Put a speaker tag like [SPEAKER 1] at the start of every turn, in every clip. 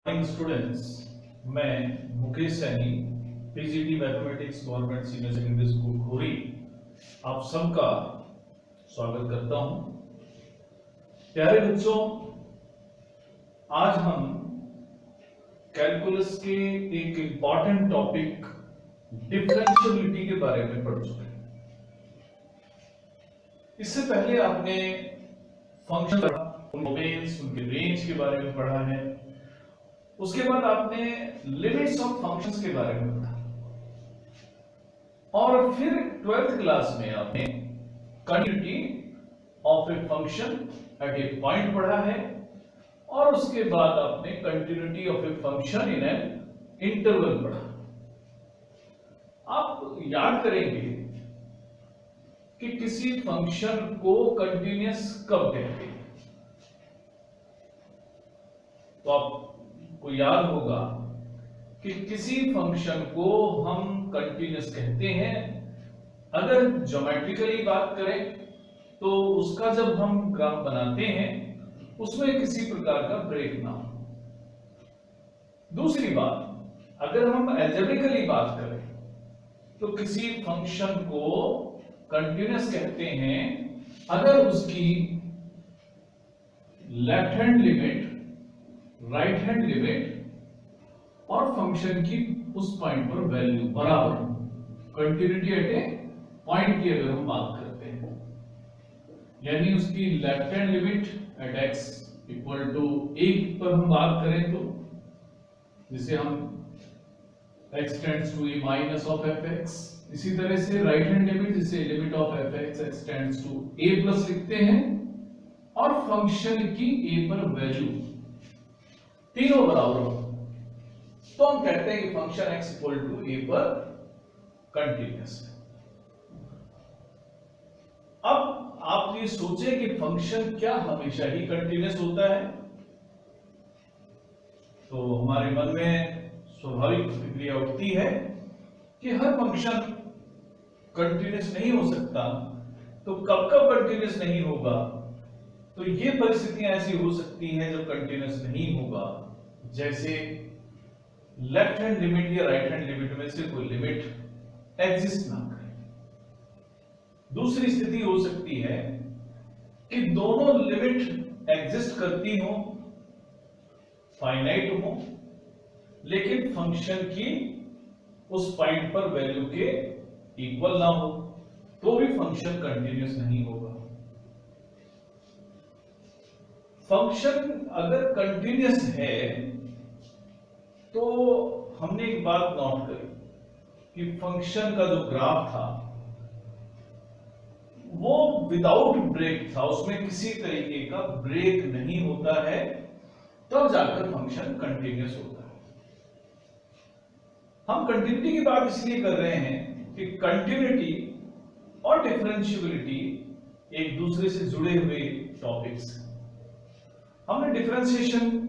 [SPEAKER 1] Students, मैं Mukesh Saini PGT mathematics government senior secondary school Khori आप सबका स्वागत करता हूं। प्यारे बच्चों, आज हम कैलकुलस के एक इंपॉर्टेंट टॉपिक डिफरेंशियबिलिटी के बारे में पढ़ चुके हैं। इससे पहले आपने फंक्शन, डोमेन्स, उनके रेंज के बारे में पढ़ा है। उसके बाद आपने लिमिट्स ऑफ फंक्शंस के बारे में पढ़ा और फिर 12th क्लास में आपने continuity of a function at A point पढ़ा है और उसके बाद आपने continuity of a function in an interval पढ़ा। आप याद करेंगे कि किसी फंक्शन को कंटिन्यूअस कब कहते हैं, तो आप को याद होगा कि किसी फंक्शन को हम कंटिन्यूअस कहते हैं अगर ज्योमेट्रिकली बात करें तो उसका जब हम ग्राफ बनाते हैं उसमें किसी प्रकार का ब्रेक ना हो। दूसरी बात, अगर हम अलजेब्रिकली बात करें तो किसी फंक्शन को कंटिन्यूअस कहते हैं अगर उसकी left hand limit, right hand limit और फंक्शन की उस पॉइंट पर वैल्यू बराबर हो। कंटिन्यूटी एट ए पॉइंट की अगर हम बात करते हैं, यानी उसकी left hand limit at x equal to 1 पर हम बात करें तो जिसे हम x tends to a minus of fx, इसी तरह से राइट हैंड लिमिट जिसे limit of fx x tends to a plus लिखते हैं और फंक्शन की a पर वैल्यू तीनों बराबर हो तो हम कहते हैं कि function x equal to a पर कंटिन्यूअस है। अब आप ये सोचे कि फंक्शन क्या हमेशा ही कंटिन्यूअस होता है, तो हमारे मन में स्वाभाविक प्रतिक्रिया उठती है कि हर फंक्शन कंटिन्यूअस नहीं हो सकता, तो कब कब कंटिन्यूअस नहीं होगा। तो ये परिस्थितियां ऐसी हो सकती हैं जब कंटिन्यूअस नहीं होगा, जैसे लेफ्ट हैंड लिमिट या राइट हैंड लिमिट में से कोई लिमिट एग्जिस्ट ना करे। दूसरी स्थिति हो सकती है कि दोनों लिमिट एग्जिस्ट करती हो, फाइनाइट हो, लेकिन फंक्शन की उस पॉइंट पर वैल्यू के इक्वल ना हो, तो भी फंक्शन कंटिन्यूअस नहीं होगा। फंक्शन अगर कंटिन्यूअस है तो हमने एक बात नोट करी कि फंक्शन का जो ग्राफ था वो विदाउट ब्रेक था, उसमें किसी तरीके का ब्रेक नहीं होता है, तब जाकर फंक्शन कंटिन्यूअस होता है। हम कंटिन्यूटी की बात इसलिए कर रहे हैं कि कंटिन्यूटी और डिफरेंशियबिलिटी एक दूसरे से जुड़े हुए टॉपिक्स हैं। हमने डिफरेंशिएशन,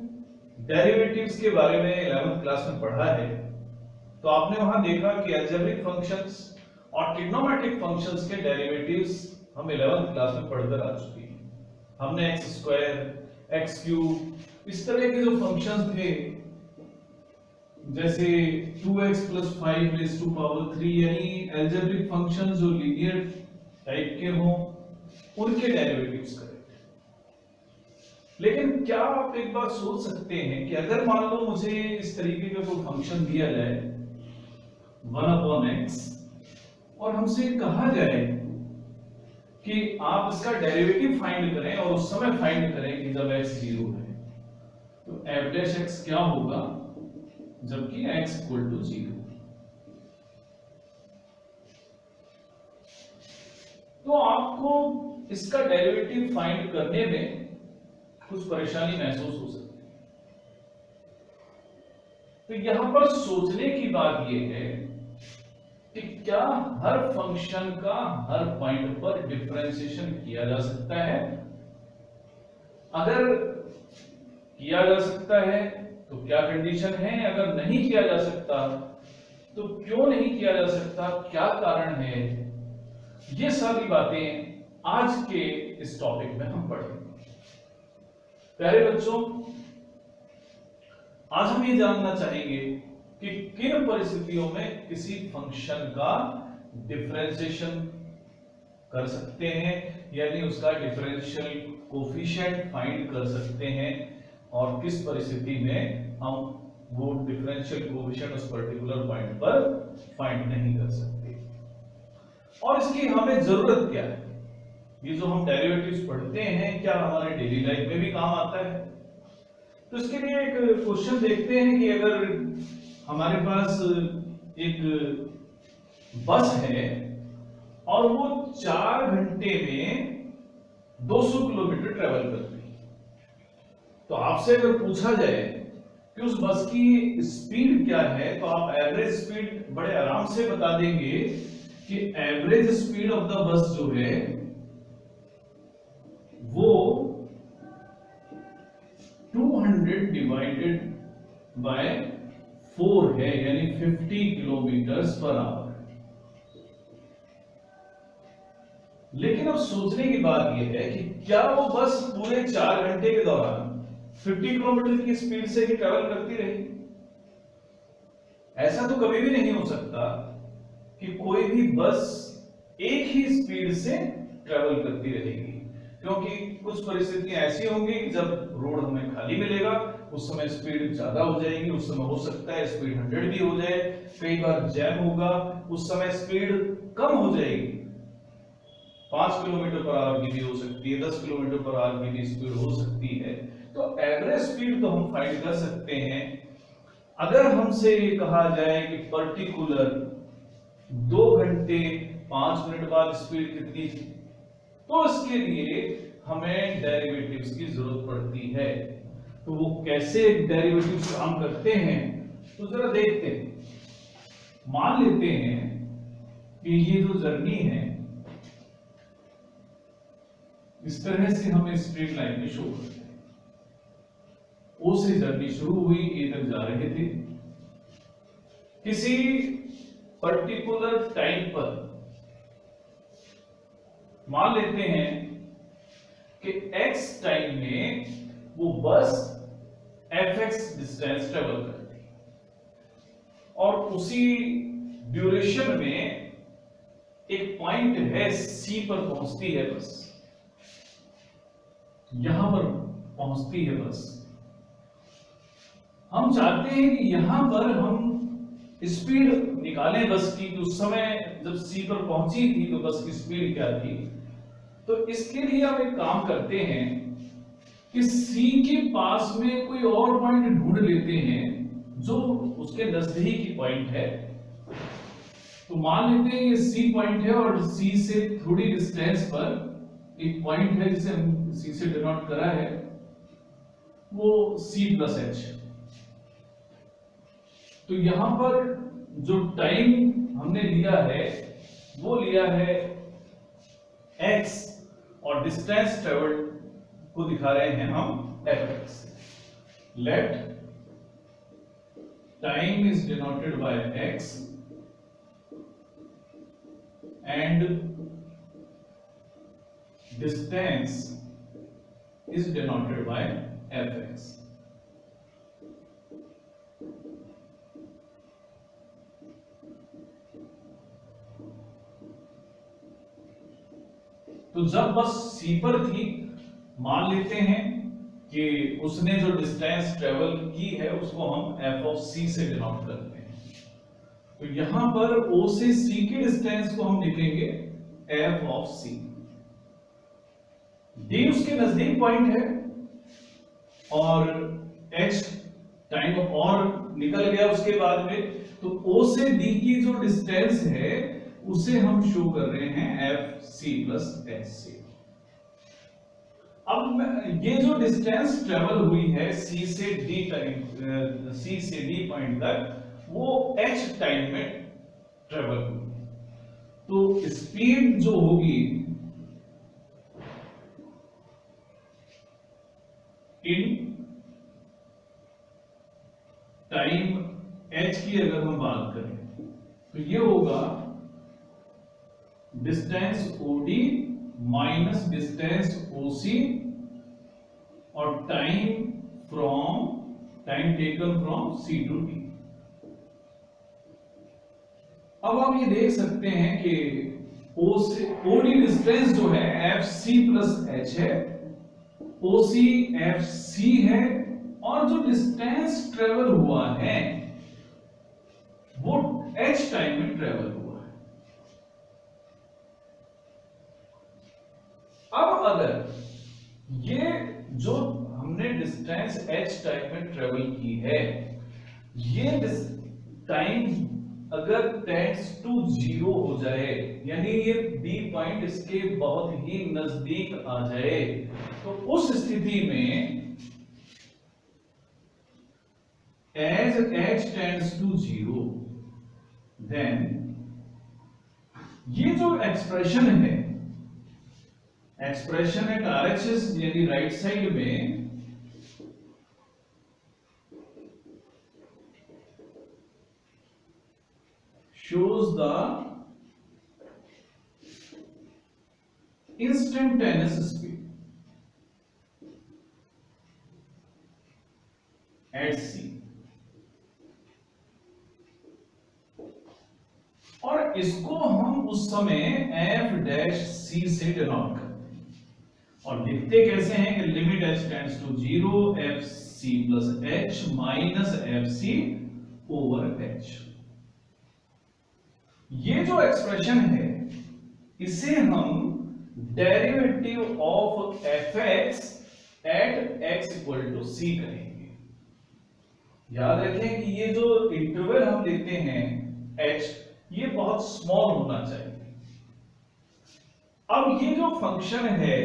[SPEAKER 1] डेरिवेटिव्स के बारे में 11th क्लास में पढ़ा है, तो आपने वहां देखा कि अलजेब्रिक फंक्शंस और ट्रिग्नोमेट्रिक फंक्शंस के डेरिवेटिव्स हम 11th क्लास में पढ़कर आ चुके हैं। हमने एक्स स्क्वायर, एक्स क्यूब, इस तरह के जो फंक्शंस थे जैसे 2x + 5 raised to power 3, यानी अलजेब्रिक फंक्शंस जो लीनियर टाइप के हों उनके डेरिवेटिव्स करें। लेकिन क्या आप एक बात सोच सकते हैं कि अगर मान लो मुझे इस तरीके का कोई फंक्शन दिया जाए 1/x और हमसे कहा जाए कि आप इसका डेरिवेटिव फाइंड करें और उस समय फाइंड करें कि जब x 0 है, तो f' क्या होगा जबकि x = 0। तो आपको इसका डेरिवेटिव फाइंड करने में कुछ परेशानी महसूस हो सकती है। तो यहां पर सोचने की बात यह है कि क्या हर फंक्शन का हर पॉइंट पर डिफरेंशिएशन किया जा सकता है। अगर किया जा सकता है तो क्या कंडीशन है, अगर नहीं किया जा सकता तो क्यों नहीं किया जा सकता, क्या कारण है, ये सारी बातें आज के इस टॉपिक में हम पढ़ेंगे। प्यारे बच्चों, आज हम ये जानना चाहेंगे कि किन परिस्थितियों में किसी फंक्शन का डिफरेंशिएशन कर सकते हैं, यानी उसका डिफरेंशियल कोफिशिएंट फाइंड कर सकते हैं, और किस परिस्थिति में हम वो डिफरेंशियल कोफिशिएंट उस पर्टिकुलर पॉइंट पर फाइंड नहीं कर सकते, और इसकी हमें जरूरत क्या है। ये जो हम डेरिवेटिव्स पढ़ते हैं क्या हमारे डेली लाइफ में भी काम आता है? तो इसके लिए एक क्वेश्चन देखते हैं कि अगर हमारे पास एक बस है और वो 4 घंटे में 200 किलोमीटर ट्रेवल करती है, तो आपसे अगर पूछा जाए कि उस बस की स्पीड क्या है, तो आप एवरेज स्पीड बड़े आराम से बता देंगे कि average speed of the bus जो है वो 200 डिवाइडेड बाय 4 है, यानी 50 किलोमीटर्स पर आवर। लेकिन अब सोचने की बात यह है कि क्या वो बस पूरे 4 घंटे के दौरान 50 किलोमीटर की स्पीड से ही ट्रेवल करती रहेगी? ऐसा तो कभी भी नहीं हो सकता कि कोई भी बस एक ही स्पीड से ट्रेवल करती रहेगी, क्योंकि कुछ परिस्थितियां ऐसी होंगी कि जब रोड हमें खाली मिलेगा उस समय स्पीड ज्यादा हो जाएगी, उस समय हो सकता है स्पीड 100 भी हो जाए, कई बार जैम होगा उस समय स्पीड कम हो जाएगी, 5 किलोमीटर पर आवर की भी हो सकती है, 10 किलोमीटर पर आवर की भी स्पीड हो सकती है। तो एवरेज स्पीड तो हम फाइंड कर सकते हैं। अगर हमसे ये कहा जाए कि पर्टिकुलर 2 घंटे 5 मिनट बाद स्पीड कितनी थी, तो इसके लिए हमें डेरिवेटिव्स की जरूरत पड़ती है। तो वो कैसे डेरिवेटिव्स काम करते हैं तो जरा देखते हैं। मान लेते हैं कि ये जो जर्नी है इस तरह से हमें स्ट्रेट लाइन में शो करते हैं। ओ से जर्नी शुरू हुई, ए तक जा रहे थे। किसी पर्टिकुलर टाइम पर मान लेते हैं कि x टाइम में वो बस fx डिस्टेंस ट्रेवल करती है, और उसी ड्यूरेशन में एक पॉइंट है c पर पहुंचती है बस, यहां पर पहुंचती है बस। हम चाहते हैं कि यहां पर हम स्पीड निकालें बस की, उस समय जब सी पर पहुंची थी तो बस की स्पीड क्या थी। तो इसके लिए हम एक काम करते हैं कि सी के पास में कोई और पॉइंट ढूंढ लेते हैं जो उसके नजदीकी पॉइंट है। तो मान लेते हैं ये सी पॉइंट है और सी से थोड़ी डिस्टेंस पर एक पॉइंट है जिसे हम सी से डिनोट करा है, वो सी प्लस एच। तो यहां पर जो टाइम हमने लिया है वो लिया है x, और डिस्टेंस ट्रेवल्ड को दिखा रहे हैं हम fx। Let time is denoted by x and distance is denoted by fx। तो जब बस सी पर थी, मान लेते हैं कि उसने जो डिस्टेंस ट्रेवल की है उसको हम एफ ऑफ सी से डिनोट करते हैं। तो यहां पर ओ से सी की डिस्टेंस को हम लिखेंगे एफ ऑफ सी। डी उसके नजदीक पॉइंट है और एच टाइम और निकल गया उसके बाद में, तो ओ से डी की जो डिस्टेंस है उसे हम शो कर रहे हैं एफ सी प्लस एच से। अब ये जो डिस्टेंस ट्रेवल हुई है सी से डी टाइम, सी से डी पॉइंट तक, वो एच टाइम में ट्रेवल हुई। तो स्पीड जो होगी इन टाइम एच की अगर हम बात करें तो ये होगा distance OD minus distance OC और time from time taken from C to D. अब आप ये देख सकते हैं कि ओ से ओडी डिस्टेंस जो है एफ सी प्लस एच है, ओ सी एफ सी है, और जो डिस्टेंस ट्रेवल हुआ है वो एच टाइम में ट्रेवल हुआ है। अब अगर ये जो हमने डिस्टेंस एच टाइम में ट्रेवल की है, ये टाइम अगर टेंड्स टू 0 हो जाए, यानी ये बी पॉइंट इसके बहुत ही नजदीक आ जाए, तो उस स्थिति में as h tends to 0, then ये जो एक्सप्रेशन है, एक्सप्रेशन एट आरएचएस यानी राइट साइड में, shows the instantaneous speed at c, और इसको हम उस समय एफ डैश सी से डिनोट करते हैं, और लिखते कैसे हैं कि limit h tends to 0 f c plus h minus f c over h. ये जो एक्सप्रेशन है इसे हम derivative of f x at x equal to c करेंगे। याद रखें कि ये जो इंटरवल हम लेते हैं एच, ये बहुत स्मॉल होना चाहिए। अब ये जो फंक्शन है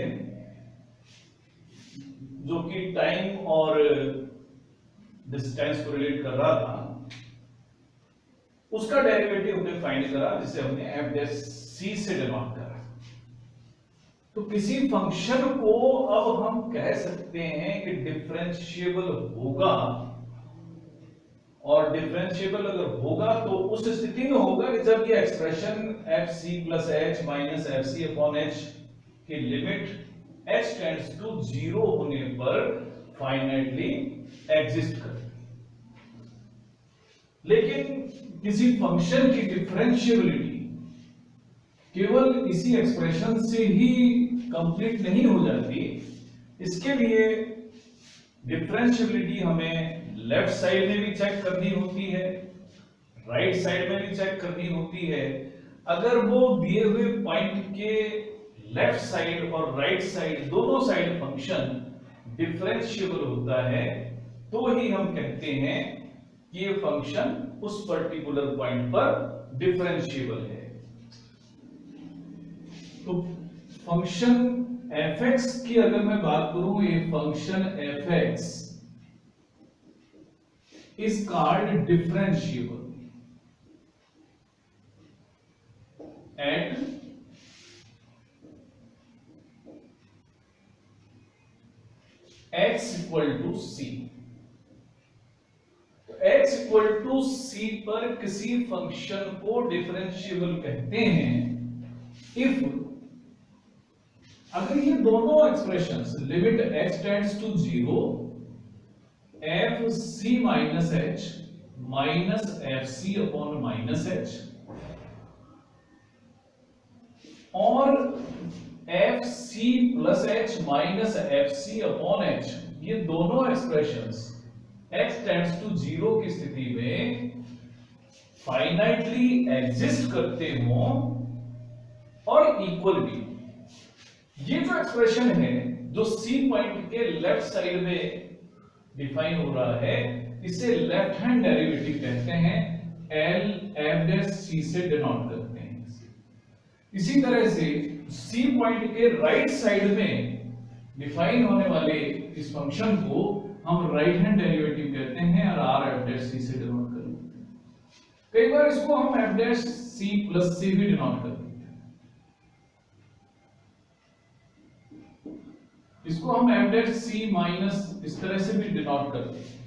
[SPEAKER 1] जो कि टाइम और डिस्टेंस को रिलेट कर रहा था, उसका डेरिवेटिव हमने फाइंड करा, जिसे हमने एफ डैश सी से डिनोट करा। तो किसी फंक्शन को अब हम कह सकते हैं कि डिफरेंशिएबल होगा, और डिफरेंशिएबल अगर होगा तो उस स्थिति में होगा कि जब ये expression f c plus h minus f c upon h की लिमिट एच टेंड्स टू 0 होने पर फाइनाइटली एग्जिस्ट करे। लेकिन किसी फंक्शन की डिफरेंशिएबिलिटी केवल इसी एक्सप्रेशन से ही कंप्लीट नहीं हो जाती। इसके लिए डिफरेंशिएबिलिटी हमें लेफ्ट साइड में भी चेक करनी होती है, राइट साइड में भी चेक करनी होती है। अगर वो दिए हुए पॉइंट के लेफ्ट साइड और राइट साइड दोनों साइड फंक्शन डिफरेंशिएबल होता है, तो ही हम कहते हैं कि ये फंक्शन उस पर्टिकुलर पॉइंट पर डिफरेंशिएबल है। तो फंक्शन fx की अगर मैं बात करूं, ये function fx is called differentiable at x equal to c. तो x इक्वल टू सी पर किसी फंक्शन को डिफरेंशिएबल कहते हैं इफ अगर ये दोनों expressions limit x tends to 0 f c minus h minus f c upon minus h और f c plus h minus f c upon h, ये दोनों एक्सप्रेशंस x टेंड्स टू 0 की स्थिति में फाइनाइटली एग्जिस्ट करते हो और इक्वल भी। ये जो एक्सप्रेशन है जो सी पॉइंट के लेफ्ट साइड में डिफाइन हो रहा है, इसे लेफ्ट हैंड डेरिवेटिव कहते हैं, एल एफ डैश सी से डिनोट करते हैं। इसी तरह से सी पॉइंट के राइट साइड में डिफाइन होने वाले इस फंक्शन को हम राइट हैंड डेरिवेटिव कहते हैं और आर एफ डैश सी से डिनोट करते हैं। कई बार इसको हम एफ डैश सी प्लस सी भी डिनोट करते हैं। इसको हम एफ डैश सी माइनस इस तरह से भी डिनोट करते हैं।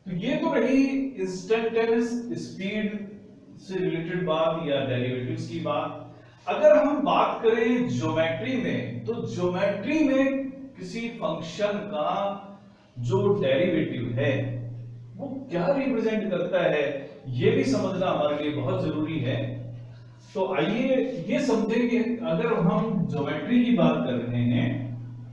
[SPEAKER 1] तो ये तो रही इंस्टेंटेनियस स्पीड से रिलेटेड बात या डेरिवेटिव्स की बात। अगर हम बात करें ज्योमेट्री में, तो ज्योमेट्री में किसी फंक्शन का जो डेरिवेटिव है वो क्या रिप्रेजेंट करता है, ये भी समझना हमारे लिए बहुत जरूरी है। तो आइए ये समझें कि अगर हम ज्योमेट्री की बात कर रहे हैं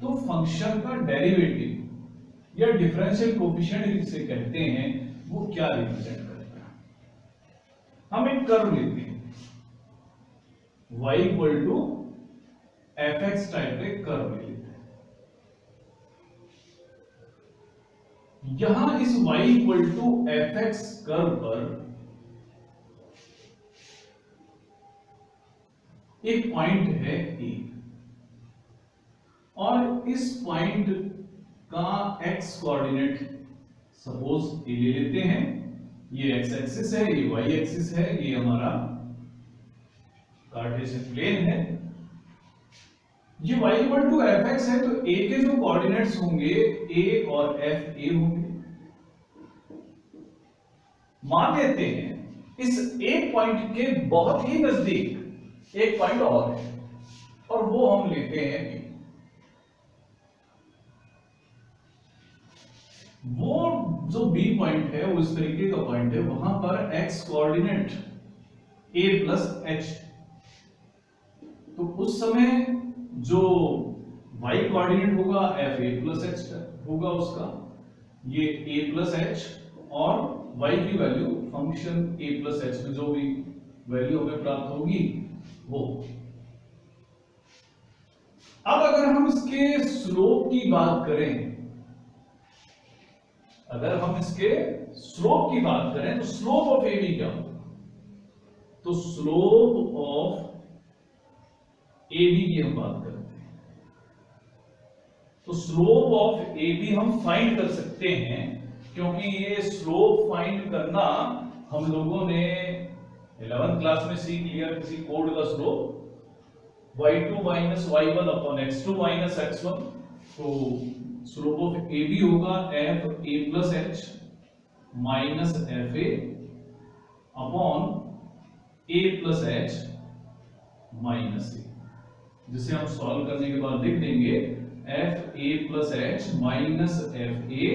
[SPEAKER 1] तो फंक्शन का डेरिवेटिव या डिफरेंशियल कोएफिशिएंट जिसे कहते हैं वो क्या रिप्रेजेंट करता है। हम एक कर्व लेते हैं y equal to fx type के कर्व ले लेते हैं। यहां इस y equal to fx curve पर एक पॉइंट है A और इस पॉइंट का x कोऑर्डिनेट सपोज A ले लेते हैं। ये x एक्सिस है, ये y एक्सिस है, ये हमारा कार्टेशियन प्लेन है। ये y इक्वल टू fx है तो A के जो कोऑर्डिनेट्स होंगे A और f A होंगे। मान लेते हैं इस एक पॉइंट के बहुत ही नजदीक एक पॉइंट और है और वो हम लेते हैं B। वो जो B पॉइंट है वो इस तरीके का पॉइंट है, वहां पर x कोऑर्डिनेट a प्लस h, तो उस समय जो y कोऑर्डिनेट होगा f a प्लस h होगा उसका, ये a प्लस h और y की वैल्यू फंक्शन a प्लस h में जो भी वैल्यू हमें प्राप्त होगी वो। अब अगर हम इसके स्लोप की बात करें, अगर हम इसके स्लोप की बात करें तो स्लोप ऑफ ए बी क्या होगा, तो स्लोप ऑफ ए बी की हम बात करते हैं तो स्लोप ऑफ ए बी हम फाइंड कर सकते हैं, क्योंकि ये स्लोप फाइंड करना हम लोगों ने 11th क्लास में सीख लिया। किसी कोड का slope y2 minus y1 upon x2 minus x1, तो स्लोप ऑफ ए बी होगा f a प्लस h माइनस f a अपॉन a प्लस h माइनस a, जिसे हम सॉल्व करने के बाद लिख देंगे f a प्लस h माइनस f a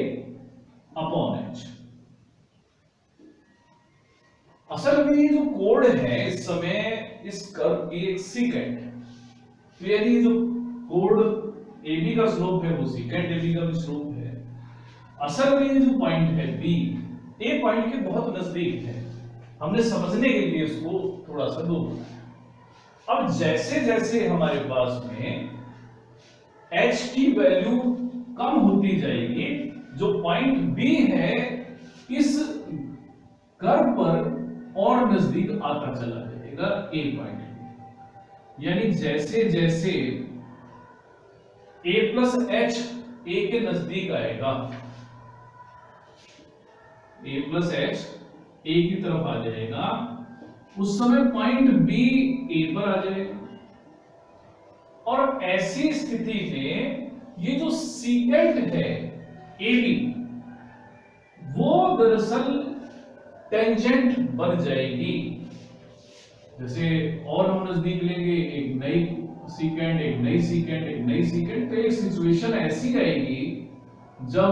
[SPEAKER 1] अपॉन h। असल में ये जो कोड है इस समय इस कर्व की एक सीकेंट है, तो यानी जो कोड AB का स्लोप है वो सीकेंट AB का भी स्लोप है। असल में ये जो पॉइंट है B A पॉइंट के बहुत नजदीक है, हमने समझने के लिए इसको थोड़ा सा दूर बनाया। अब जैसे जैसे हमारे पास में H की वैल्यू कम होती जाएगी, जो पॉइंट B है इस कर्व पर और नजदीक आता चला जाएगा A पॉइंट, यानी जैसे जैसे A प्लस H A के नजदीक आएगा, A प्लस H A की तरफ आ जाएगा, उस समय पॉइंट B A पर आ जाएगा। और ऐसी स्थिति में ये जो सीकेंट है AB वो दरअसल टेंजेंट बन जाएगी। जैसे और हम नजदीक लेंगे एक नई सीकेंट, एक नई सीकेंट, एक नई सीकेंट, तो एक सिचुएशन ऐसी आएगी जब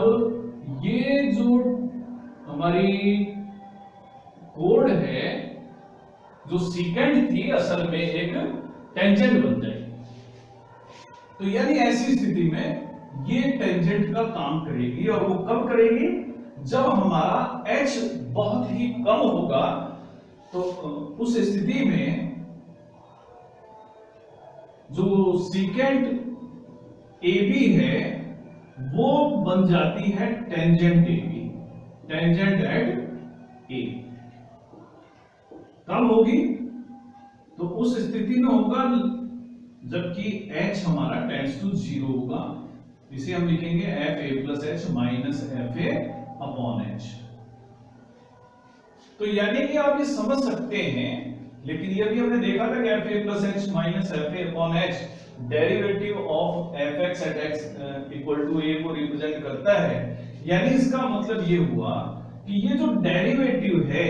[SPEAKER 1] ये जो हमारी कोड है जो सीकेंट थी असल में एक टेंजेंट बन जाएगी। तो यानी ऐसी स्थिति में ये टेंजेंट का काम करेगी, और वो कब करेगी, जब हमारा h बहुत ही कम होगा। तो उस स्थिति में जो सीकेंट AB है वो बन जाती है tangent AB, tangent at A। कब होगी, तो उस स्थिति में होगा जबकि h हमारा टेंड्स टू 0 होगा। इसे हम लिखेंगे f a प्लस h माइनस f a अपॉन h। तो यानी कि आप ये समझ सकते हैं, लेकिन ये भी हमने देखा था कि f a प्लस h माइनस f a अपॉन h derivative of fx at x equal to a को रिप्रेजेंट करता है। यानी इसका मतलब ये हुआ कि ये जो डेरिवेटिव है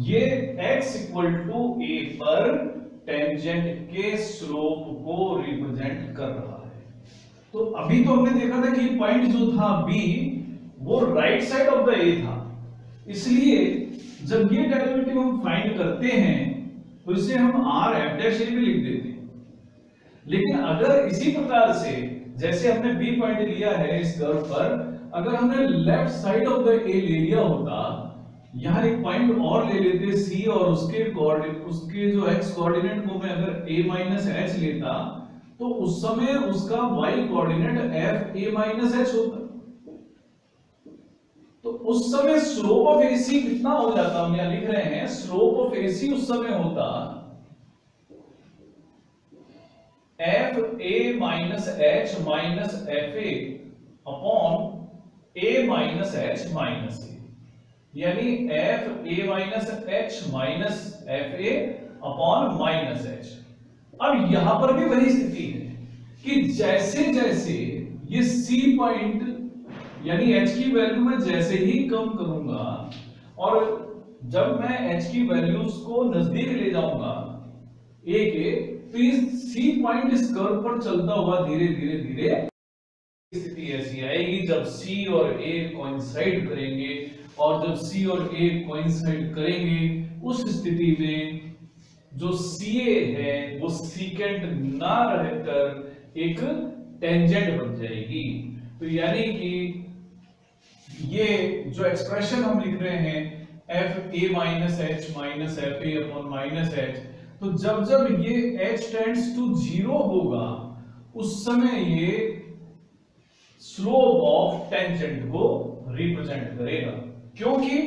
[SPEAKER 1] ये x इक्वल टू a पर टेंजेंट के स्लोप को रिप्रेजेंट कर रहा है। तो अभी तो हमने देखा था कि पॉइंट जो था बी वो राइट साइड ऑफ द ए था, इसलिए जब ये डेरिवेटिव हम फाइंड करते हैं तो इसे हम आर एफ डैश ए भी लिख देते हैं। लेकिन अगर इसी प्रकार से जैसे हमने बी पॉइंट लिया है इस कर्व पर, अगर हमने लेफ्ट साइड ऑफ द ए ले लिया होता, यहां एक पॉइंट और ले लेते सी और उसके जो एक्स कोऑर्डिनेट को मैं अगर a माइनस एच लेता तो उस समय उसका y coordinate F a minus H होता। तो उस समय स्लोप ऑफ AC कितना हो जाता, हम यहां लिख रहे हैं स्लोप ऑफ AC उस समय होता f a minus h minus f a upon a minus h minus a, यानी f a minus h minus f a upon minus h. अब यहां पर भी वही स्थिति है कि जैसे जैसे ये C पॉइंट यानी h की वैल्यू मैं जैसे ही कम करूंगा और जब मैं h की वैल्यूज को नजदीक ले जाऊंगा a के, तो इस C पॉइंट इस कर्व पर चलता हुआ धीरे धीरे धीरे स्थिति ऐसी आएगी जब C और A कोइंसाइड करेंगे, और जब C और A कोइंसाइड करेंगे उस स्थिति में जो CA है वो सीकेंट ना रहकर एक टेंजेंट बन जाएगी। तो यानी कि ये जो एक्सप्रेशन हम लिख रहे हैं F A minus h minus f a upon minus H, तो जब जब ये h टेंड्स टू 0 होगा उस समय ये स्लोप ऑफ टेंजेंट को रिप्रेजेंट करेगा, क्योंकि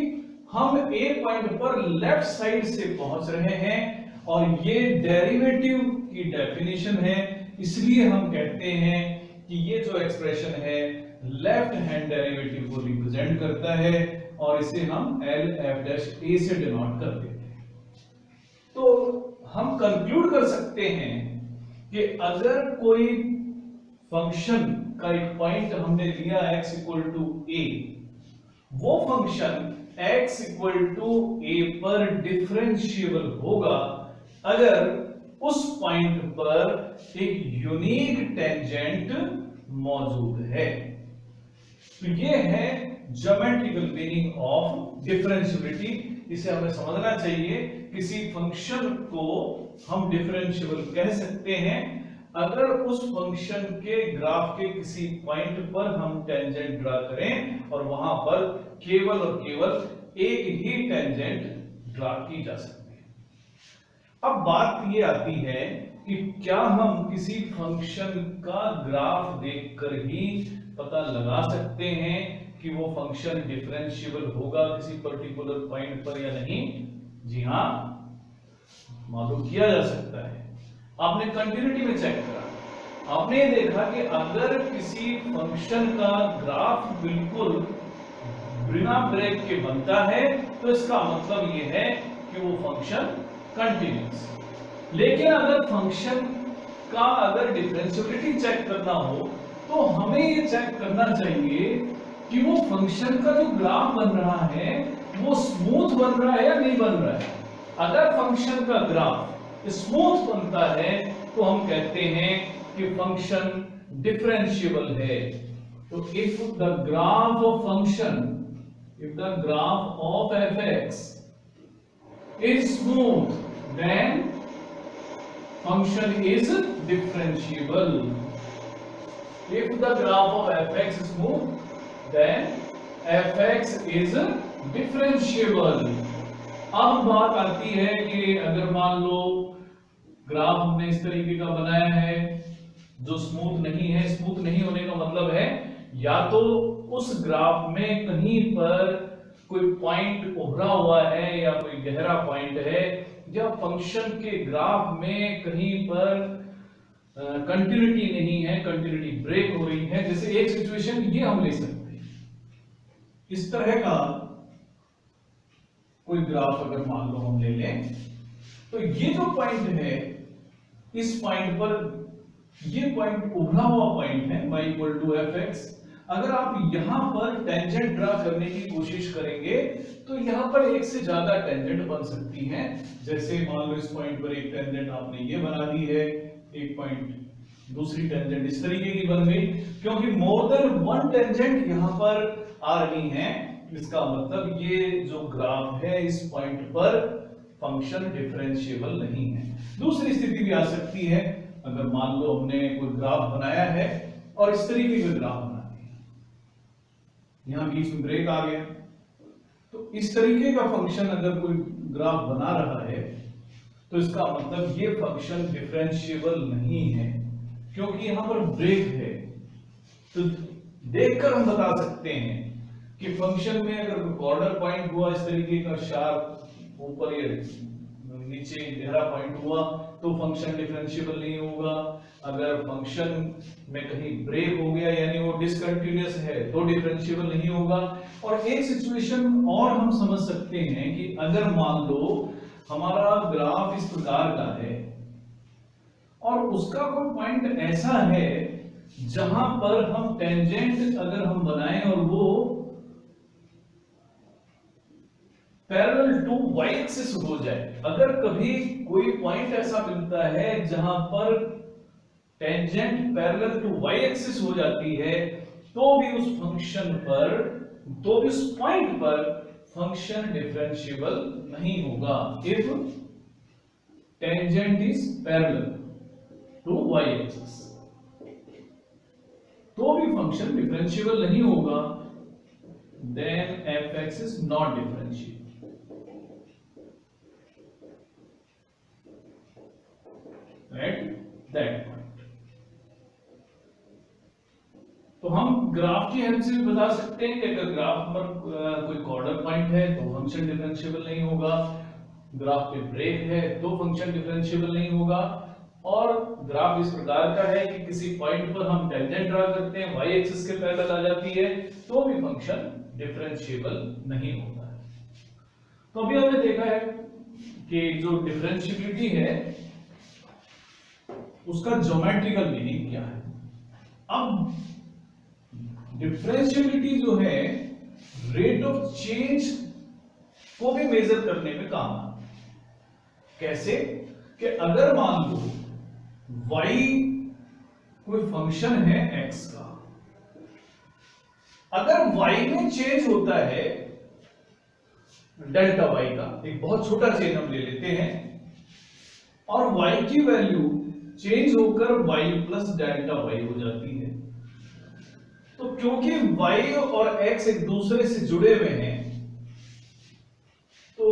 [SPEAKER 1] हम ए पॉइंट पर लेफ्ट साइड से पहुंच रहे हैं और ये डेरिवेटिव की डेफिनेशन है, इसलिए हम कहते हैं कि ये जो एक्सप्रेशन है लेफ्ट हैंड डेरिवेटिव को रिप्रेजेंट करता है और इसे हम एल एफ डैश ए से डिनोट कर देते हैं। तो हम कंक्लूड कर सकते हैं कि अगर कोई फंक्शन का एक पॉइंट हमने लिया x इक्वल टू a, वो function x equal to a पर डिफरेंशिएबल होगा अगर उस पॉइंट पर एक यूनिक टेंजेंट मौजूद है। तो ये है ज्योमेट्रिकल मीनिंग ऑफ डिफरेंशिएबिलिटी। इसे हमें समझना चाहिए, किसी फंक्शन को हम डिफरेंशिएबल कह सकते हैं अगर उस फंक्शन के ग्राफ के किसी पॉइंट पर हम टेंजेंट ड्रा करें और वहां पर केवल और केवल एक ही टेंजेंट ड्रा की जा सकती है। अब बात ये आती है कि क्या हम किसी फंक्शन का ग्राफ देखकर ही पता लगा सकते हैं कि वो फंक्शन डिफरेंशिएबल होगा किसी पर्टिकुलर पॉइंट पर या नहीं? जी हां, मालूम किया जा सकता है। आपने कंटिन्यूटी में चेक करा, आपने देखा कि अगर किसी फंक्शन का ग्राफ बिल्कुल बिना ब्रेक के बनता है तो इसका मतलब यह है कि वो फंक्शन कंटिन्यूअस। लेकिन अगर फंक्शन का अगर डिफरेंशिएबिलिटी चेक करना हो तो हमें ये चेक करना चाहिए कि वो फंक्शन का जो ग्राफ बन रहा है वो स्मूथ बन रहा है या नहीं बन रहा है। अगर फंक्शन का ग्राफ स्मूथ बनता है तो हम कहते हैं कि फंक्शन डिफरेंशिएबल है। तो if the graph of function, if the graph of fx is smooth, then function is differentiable. If the graph of fx is smooth, then fx is differentiable. अब बात आती है कि अगर मान लो ग्राफ हमने इस तरीके का बनाया है जो स्मूथ नहीं है, स्मूथ नहीं होने का मतलब है या तो उस ग्राफ में कहीं पर कोई पॉइंट उभरा हुआ है या कोई गहरा पॉइंट है, या फंक्शन के ग्राफ में कहीं पर कंटिन्यूटी नहीं है, कंटिन्यूटी ब्रेक हो रही है। जैसे एक सिचुएशन ये हम ले सकते हैं, इस तरह का कोई ग्राफ अगर मान लो हम ले लें तो ये जो पॉइंट है इस पॉइंट पर ये पॉइंट उभरा हुआ पॉइंट है y इक्वल टू fx। अगर आप यहां पर टेंजेंट ड्रा करने की कोशिश करेंगे तो यहां पर एक से ज्यादा टेंजेंट बन सकती हैं। जैसे मान लो इस पॉइंट पर एक टेंजेंट आपने ये बना दी है, एक पॉइंट दूसरी टेंजेंट इस तरीके की बन गई, क्योंकि मोर देन वन टेंजेंट यहां पर आ रही है, इसका मतलब ये जो ग्राफ है इस पॉइंट पर फंक्शन डिफरेंशिएबल नहीं है। दूसरी स्थिति भी आ सकती है, अगर मान लो हमने कोई ग्राफ बनाया है और इस तरीके का ग्राफ बना दिया, यहां बीच में ब्रेक आ गया, तो इस तरीके का फंक्शन अगर कोई ग्राफ बना रहा है तो इसका मतलब ये फंक्शन डिफरेंशिएबल नहीं है, क्योंकि यहां पर ब्रेक है। तो देखकर हम बता सकते हैं कि फंक्शन में अगर कोई कॉर्नर पॉइंट हुआ इस तरीके का शार्प ऊपर या नीचे गहरा पॉइंट हुआ तो फंक्शन डिफरेंशिएबल नहीं होगा। अगर फंक्शन में कहीं ब्रेक हो गया यानी वो डिसकंटिन्यूअस है तो डिफरेंशिएबल नहीं होगा। और एक सिचुएशन और हम समझ सकते हैं कि अगर मान लो हमारा ग्राफ इस प्रकार का है और उसका कोई पॉइंट ऐसा है जहां पर हम टेंजेंट अगर हम बनाएं और वो पैरेलल टू वाई एक्सिस हो जाए, अगर कभी कोई पॉइंट ऐसा मिलता है जहां पर tangent parallel to y axis हो जाती है तो भी उस फंक्शन पर, तो भी उस पॉइंट पर फंक्शन डिफरेंशिएबल नहीं होगा। If tangent is parallel to y axis तो भी फंक्शन डिफरेंशिएबल नहीं होगा, then fx is not differentiable at that point। तो हम ग्राफ की हेल्प से भी बता सकते हैं कि अगर ग्राफ पर कोई कॉर्नर पॉइंट है तो फंक्शन डिफरेंशिएबल नहीं होगा, ग्राफ पे ब्रेक है तो फंक्शन डिफरेंशिएबल नहीं होगा, और ग्राफ इस प्रकार का है कि किसी पॉइंट पर हम टेंजेंट ड्रा करते हैं वाई एक्सिस के पैरेलल आ जाती है तो भी फंक्शन डिफरेंशिएबल नहीं होता है। तो अभी हमने देखा है कि जो डिफरेंशिएबिलिटी है उसका ज्योमेट्रिकल मीनिंग क्या है। अब डिफरेंशिएबिलिटी जो है रेट ऑफ चेंज को भी मेजर करने में काम आता है। कैसे कि अगर मान लो y कोई फंक्शन है x का, अगर y में चेंज होता है डेल्टा y का, एक बहुत छोटा चेंज हम ले लेते हैं, और y की वैल्यू चेंज होकर y प्लस डेल्टा y हो जाती है, तो क्योंकि y और x एक दूसरे से जुड़े हुए हैं तो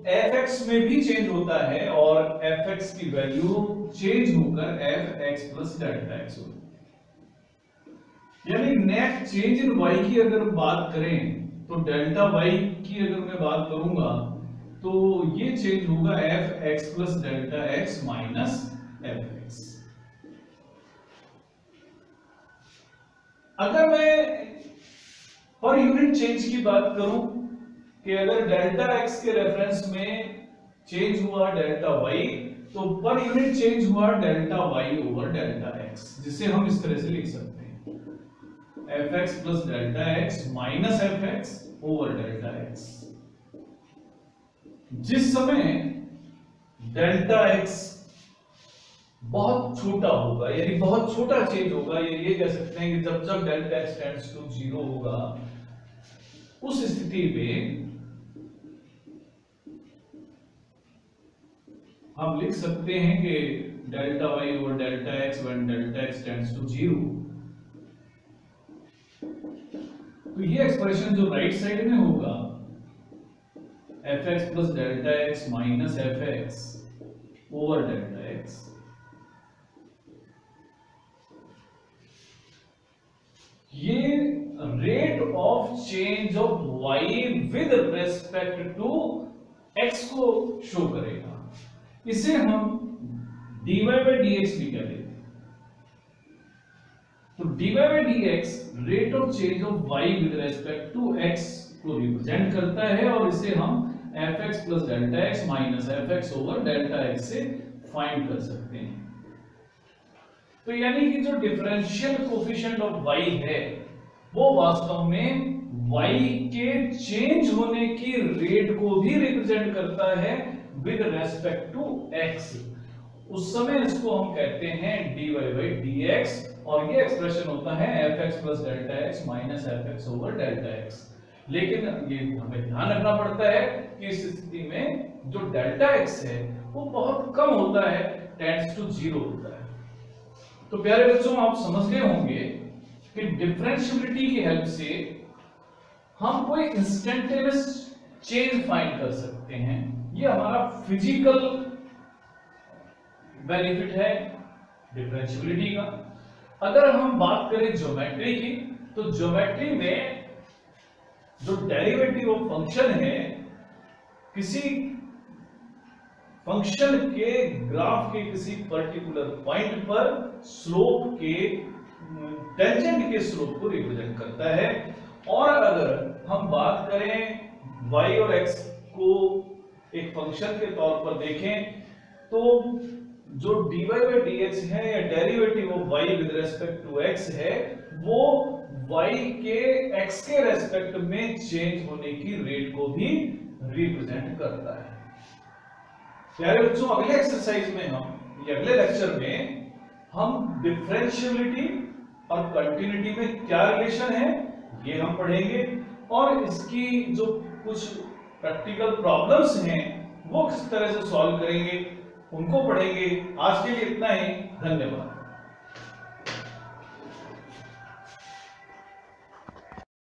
[SPEAKER 1] fx में भी चेंज होता है और fx की वैल्यू चेंज होकर fx प्लस डेल्टा x होती है। यानी नेट चेंज इन y की अगर बात करें तो डेल्टा y की अगर मैं बात करूंगा तो ये चेंज होगा fx plus delta x minus fx। अगर मैं पर यूनिट चेंज की बात करूं कि अगर डेल्टा x के रेफरेंस में चेंज हुआ डेल्टा y तो पर यूनिट चेंज हुआ delta y over delta x, जिसे हम इस तरह से लिख सकते हैं fx plus delta x minus fx over delta x। जिस समय डेल्टा x बहुत छोटा होगा यानी बहुत छोटा चेंज होगा, ये कह सकते हैं कि जब जब डेल्टा x टेंड्स टू 0 होगा उस स्थिति में हम लिख सकते हैं कि delta y over delta x when delta x tends to 0। तो ये एक्सप्रेशन जो राइट साइड में होगा fx plus delta x minus fx over delta x, ये rate of change of y with respect to x को show करेगा। इसे हम dy by dx भी कह लेते हैं। तो dy by dx rate of change of y with respect to x को रिप्रेजेंट करता है और इसे हम fx plus delta x minus fx over delta x से फाइंड कर सकते हैं। तो यानी कि जो डिफरेंशियल कोफिशिएंट ऑफ y है वो वास्तव में y के चेंज होने की रेट को भी रिप्रेजेंट करता है विद रेस्पेक्ट टू x, उस समय इसको हम कहते हैं dy बाई dx, और ये एक्सप्रेशन होता है fx plus delta x minus fx over delta x. लेकिन ये हमें ध्यान रखना पड़ता है कि इस स्थिति में जो डेल्टा एक्स है वो बहुत कम होता है, टेंड्स टू 0 होता है। तो प्यारे बच्चों, आप समझ गए होंगे कि डिफरेंशियबिलिटी की हेल्प से हम कोई इंस्टेंटेनियस चेंज फाइंड कर सकते हैं। ये हमारा फिजिकल बेनिफिट है डिफरेंशियबिलिटी का। अगर हम बात करें ज्योमेट्री की, तो ज्योमेट्री में जो डेरिवेटिव ऑफ फंक्शन है, किसी फंक्शन के ग्राफ के किसी पर्टिकुलर पॉइंट पर स्लोप के टेंजेंट के स्लोप को रिप्रेजेंट करता है। और अगर हम बात करें y और x को एक फंक्शन के तौर पर देखें, तो जो dy बाई dx है या derivative of y with respect to x है, वो y के x के रेस्पेक्ट में चेंज होने की रेट को भी रिप्रेजेंट करता है। प्यारे बच्चों, अगले एक्सरसाइज में हम या अगले लेक्चर में हम डिफरेंशियबिलिटी और कंटिन्यूटी में क्या रिलेशन है ये हम पढ़ेंगे, और इसकी जो कुछ प्रैक्टिकल प्रॉब्लम्स हैं वो किस तरह से सॉल्व करेंगे उनको पढ़ेंगे। आज के लिए इतना ही, धन्यवाद।